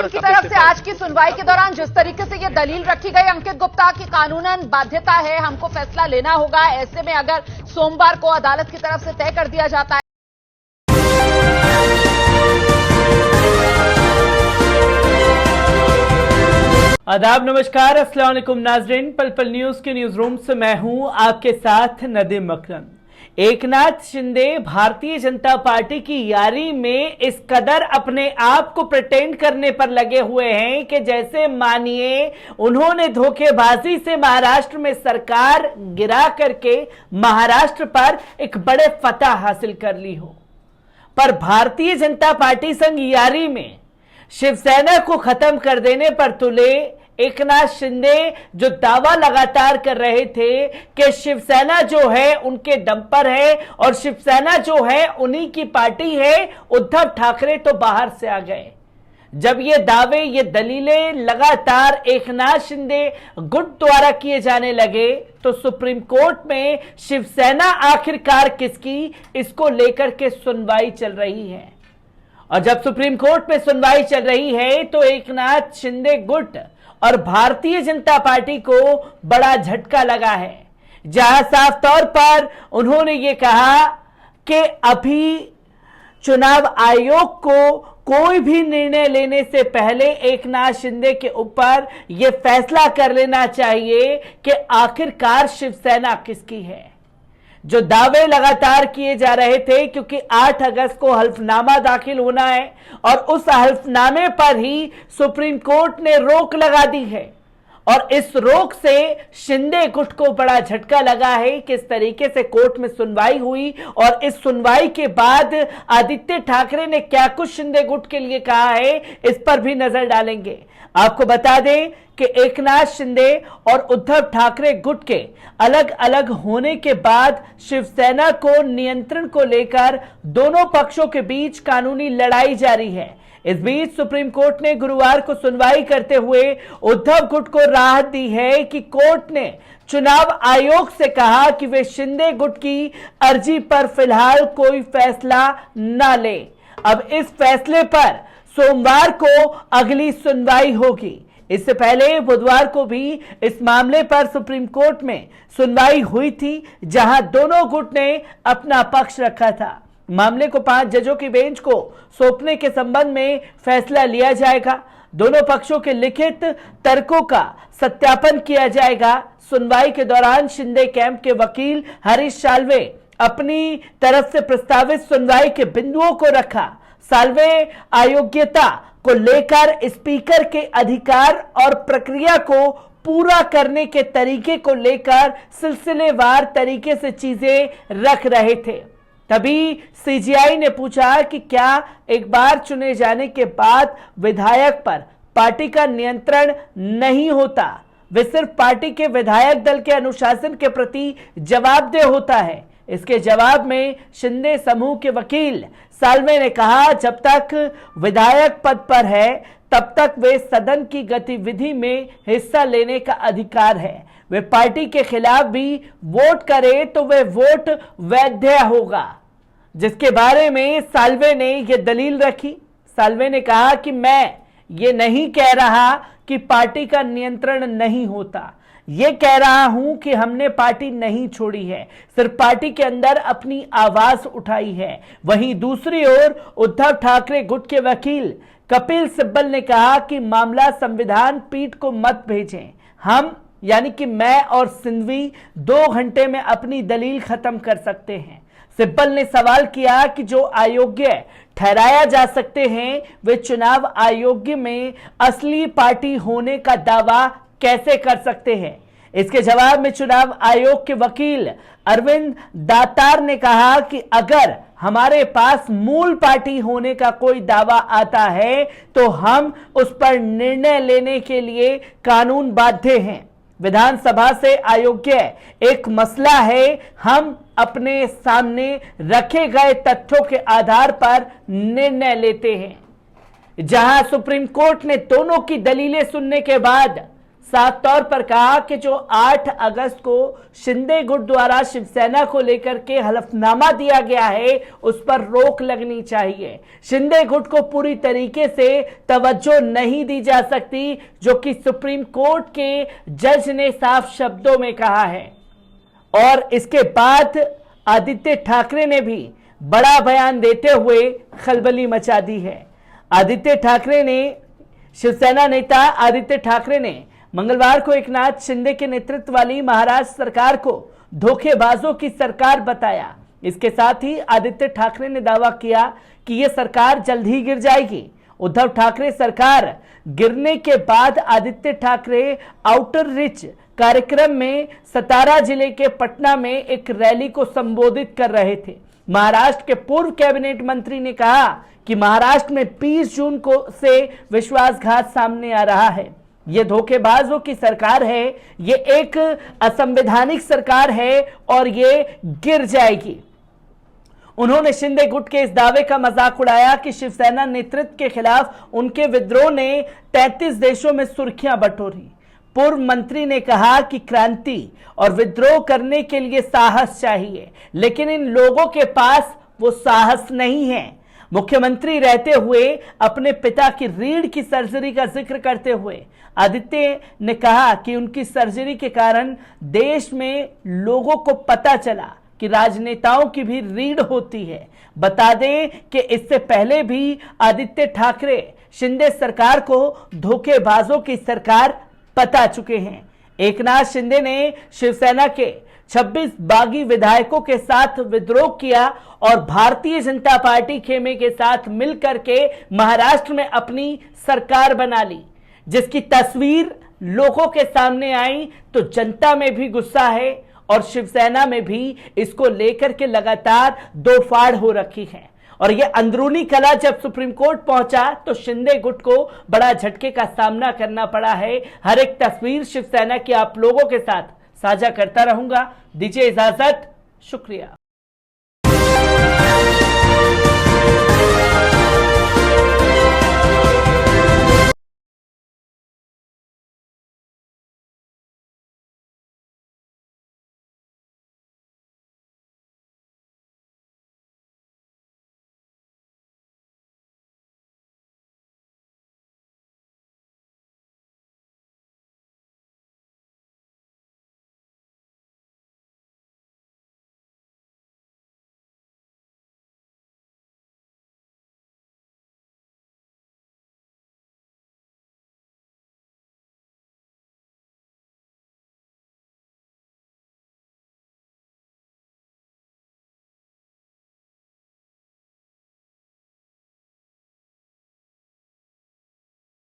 Supreme की तरफ से आज की सुनवाई के दौरान जिस तरीके से ये दलील रखी गई अंकित गुप्ता की कानूनन बाध्यता है, हमको फैसला लेना होगा, ऐसे में अगर सोमवार को अदालत की तरफ से तय कर दिया जाता है। आदाब, नमस्कार, अस्सलाम वालेकुम नाजरीन। पल पल न्यूज के न्यूज रूम से मैं हूं आपके साथ नदीम अकरम। एकनाथ शिंदे भारतीय जनता पार्टी की यारी में इस कदर अपने आप को प्रिटेंड करने पर लगे हुए हैं कि जैसे मानिए उन्होंने धोखेबाजी से महाराष्ट्र में सरकार गिरा करके महाराष्ट्र पर एक बड़े फतह हासिल कर ली हो। पर भारतीय जनता पार्टी संग यारी में शिवसेना को खत्म कर देने पर तुले एकनाथ शिंदे जो दावा लगातार कर रहे थे कि शिवसेना जो है उनके दम पर है और शिवसेना जो है उन्हीं की पार्टी है, उद्धव ठाकरे तो बाहर से आ गए। जब ये दावे, ये दलीलें लगातार एकनाथ शिंदे गुट द्वारा किए जाने लगे तो सुप्रीम कोर्ट में शिवसेना आखिरकार किसकी, इसको लेकर के सुनवाई चल रही है। और जब सुप्रीम कोर्ट में सुनवाई चल रही है तो एकनाथ शिंदे गुट और भारतीय जनता पार्टी को बड़ा झटका लगा है, जहां साफ तौर पर उन्होंने ये कहा कि अभी चुनाव आयोग को कोई भी निर्णय लेने से पहले एकनाथ शिंदे के ऊपर यह फैसला कर लेना चाहिए कि आखिरकार शिवसेना किसकी है। जो दावे लगातार किए जा रहे थे, क्योंकि 8 अगस्त को हल्फनामा दाखिल होना है और उस हल्फनामे पर ही सुप्रीम कोर्ट ने रोक लगा दी है और इस रोक से शिंदे गुट को बड़ा झटका लगा है। किस तरीके से कोर्ट में सुनवाई हुई और इस सुनवाई के बाद आदित्य ठाकरे ने क्या कुछ शिंदे गुट के लिए कहा है, इस पर भी नजर डालेंगे। आपको बता दें कि एकनाथ शिंदे और उद्धव ठाकरे गुट के अलग अलग होने के बाद शिवसेना को नियंत्रण को लेकर दोनों पक्षों के बीच कानूनी लड़ाई जारी है। इस बीच सुप्रीम कोर्ट ने गुरुवार को सुनवाई करते हुए उद्धव गुट को राहत दी है कि कोर्ट ने चुनाव आयोग से कहा कि वे शिंदे गुट की अर्जी पर फिलहाल कोई फैसला न ले। अब इस फैसले पर सोमवार को अगली सुनवाई होगी। इससे पहले बुधवार को भी इस मामले पर सुप्रीम कोर्ट में सुनवाई हुई थी, जहां दोनों गुट ने अपना पक्ष रखा था। मामले को 5 जजों की बेंच को सौंपने के संबंध में फैसला लिया जाएगा। दोनों पक्षों के लिखित तर्कों का सत्यापन किया जाएगा। सुनवाई के दौरान शिंदे कैंप के वकील हरीश साल्वे अपनी तरफ से प्रस्तावित सुनवाई के बिंदुओं को रखा। साल्वे अयोग्यता को लेकर स्पीकर के अधिकार और प्रक्रिया को पूरा करने के तरीके को लेकर सिलसिलेवार तरीके से चीजें रख रहे थे। तभी सीजीआई ने पूछा कि क्या एक बार चुने जाने के बाद विधायक पर पार्टी का नियंत्रण नहीं होता, वे सिर्फ पार्टी के विधायक दल के अनुशासन के प्रति जवाबदेह होता है। इसके जवाब में शिंदे समूह के वकील साल्वे ने कहा, जब तक विधायक पद पर है तब तक वे सदन की गतिविधि में हिस्सा लेने का अधिकार है। वे पार्टी के खिलाफ भी वोट करे तो वे वोट वैध होगा, जिसके बारे में साल्वे ने यह दलील रखी। साल्वे ने कहा कि मैं ये नहीं कह रहा कि पार्टी का नियंत्रण नहीं होता, ये कह रहा हूं कि हमने पार्टी नहीं छोड़ी है, सिर्फ पार्टी के अंदर अपनी आवाज उठाई है। वहीं दूसरी ओर उद्धव ठाकरे गुट के वकील कपिल सिब्बल ने कहा कि मामला संविधान पीठ को मत भेजें, हम यानी कि मैं और सिंघवी 2 घंटे में अपनी दलील खत्म कर सकते हैं। सिब्बल ने सवाल किया कि जो अयोग्य ठहराया जा सकते हैं वे चुनाव आयोग में असली पार्टी होने का दावा कैसे कर सकते हैं। इसके जवाब में चुनाव आयोग के वकील अरविंद दातार ने कहा कि अगर हमारे पास मूल पार्टी होने का कोई दावा आता है तो हम उस पर निर्णय लेने के लिए कानून बाध्य हैं। विधानसभा से अयोग्य एक मसला है, हम अपने सामने रखे गए तथ्यों के आधार पर निर्णय लेते हैं। जहां सुप्रीम कोर्ट ने दोनों की दलीलें सुनने के बाद साफ तौर पर कहा कि जो 8 अगस्त को शिंदे गुट द्वारा शिवसेना को लेकर के हलफनामा दिया गया है उस पर रोक लगनी चाहिए। शिंदे गुट को पूरी तरीके से तवज्जो नहीं दी जा सकती, जो कि सुप्रीम कोर्ट के जज ने साफ शब्दों में कहा है। और इसके बाद आदित्य ठाकरे ने भी बड़ा बयान देते हुए खलबली मचा दी है। शिवसेना नेता आदित्य ठाकरे ने मंगलवार को एकनाथ शिंदे के नेतृत्व वाली महाराष्ट्र सरकार को धोखेबाजों की सरकार बताया। इसके साथ ही आदित्य ठाकरे ने दावा किया कि यह सरकार जल्द ही गिर जाएगी। उद्धव ठाकरे सरकार गिरने के बाद आदित्य ठाकरे आउटर रिच कार्यक्रम में सतारा जिले के पटना में एक रैली को संबोधित कर रहे थे। महाराष्ट्र के पूर्व कैबिनेट मंत्री ने कहा कि महाराष्ट्र में 20 जून को से विश्वासघात सामने आ रहा है। यह धोखेबाजों की सरकार है, यह एक असंवैधानिक सरकार है और यह गिर जाएगी। उन्होंने शिंदे गुट के इस दावे का मजाक उड़ाया कि शिवसेना नेतृत्व के खिलाफ उनके विद्रोह ने 33 देशों में सुर्खियां बटोरी। पूर्व मंत्री ने कहा कि क्रांति और विद्रोह करने के लिए साहस चाहिए, लेकिन इन लोगों के पास वो साहस नहीं है। मुख्यमंत्री रहते हुए अपने पिता की रीढ़ की सर्जरी का जिक्र करते हुए आदित्य ने कहा कि उनकी सर्जरी के कारण देश में लोगों को पता चला कि राजनेताओं की भी रीढ़ होती है। बता दें कि इससे पहले भी आदित्य ठाकरे शिंदे सरकार को धोखेबाजों की सरकार बता चुके हैं। एकनाथ शिंदे ने शिवसेना के 26 बागी विधायकों के साथ विद्रोह किया और भारतीय जनता पार्टी खेमे के साथ मिलकर के महाराष्ट्र में अपनी सरकार बना ली, जिसकी तस्वीर लोगों के सामने आई तो जनता में भी गुस्सा है और शिवसेना में भी इसको लेकर के लगातार दो फाड़ हो रखी है। और यह अंदरूनी कला जब सुप्रीम कोर्ट पहुंचा तो शिंदे गुट को बड़ा झटके का सामना करना पड़ा है। हर एक तस्वीर शिवसेना की आप लोगों के साथ साझा करता रहूंगा। दीजिए इजाजत, शुक्रिया।